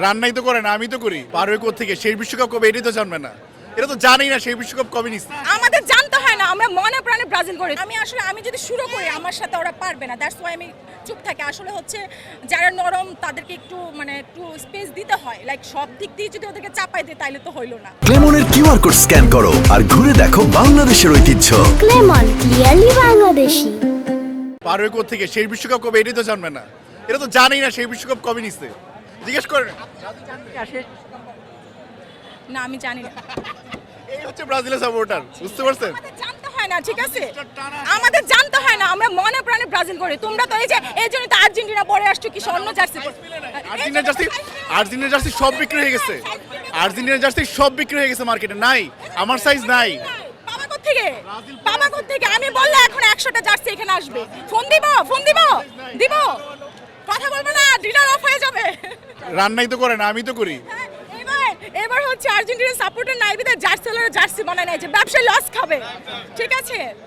রান্নাই তো করে না, আমি তো করি। পারবে কোত্থেকে? সেই বিশ্বকাপ কবে এটাই তো জানবে না। এটা তো জানেই না সেই বিশ্বকাপ কবে নিচ্ছে। আমাদের জানতে হয় না, আমরা মনে প্রাণে ব্রাজিল করি। আমি যদি শুরু করি আমার সাথে ওরা পারবে না, দ্যাটস ওয়াই আমি চুপ থাকি। আসলে হচ্ছে যারা নরম তাদেরকে একটু স্পেস দিতে হয়। লাইক সব দিক দিয়ে যদি ওদেরকে চাপাই দিই তাইলে তো হইলো না। ক্লেমনের কিউআর কোড স্ক্যান করো আর ঘুরে দেখো বাংলাদেশের ঐতিহ্য। ক্লেমন ক্লিয়ারলি বাংলাদেশি। পারবে কোত্থেকে? সেই বিশ্বকাপ কবে এটাই তো জানবে না। এটা তো জানেই না সেই বিশ্বকাপ কবে নিচ্ছে। জিজ্ঞেস করেন। না আমি জানি না। এই হচ্ছে ব্রাজিলের সাপোর্টার, বুঝতে পারছেন? আমাদের জানতে হয় না, ঠিক আছে? আমাদের জানতে হয় না, আমরা মনে প্রাণে ব্রাজিল করি। তোমরা তো এই জন্য তো আর্জেন্টিনা পরে আসছো কি অন্য জার্সি পরে। আর্জেন্টিনার জার্সি সব বিক্রি হয়ে গেছে। আর্জেন্টিনার জার্সি সব বিক্রি হয়ে গেছে মার্কেটে। নাই, আমার সাইজ নাই। বাবা কোত্থেকে? আমি বললে এখন 100টা জার্সি এখানে আসবে। ফোন দিব কথা বলবো না, ডিনার অফ হয়ে যাবে। রান্নাই তো করে না, আমি তো করি। এবার হচ্ছে আর্জেন্টিনার সাপোর্টার নাই বিধায় জার্সি বানায় নাই যে ব্যবসায় লস খাবে, ঠিক আছে?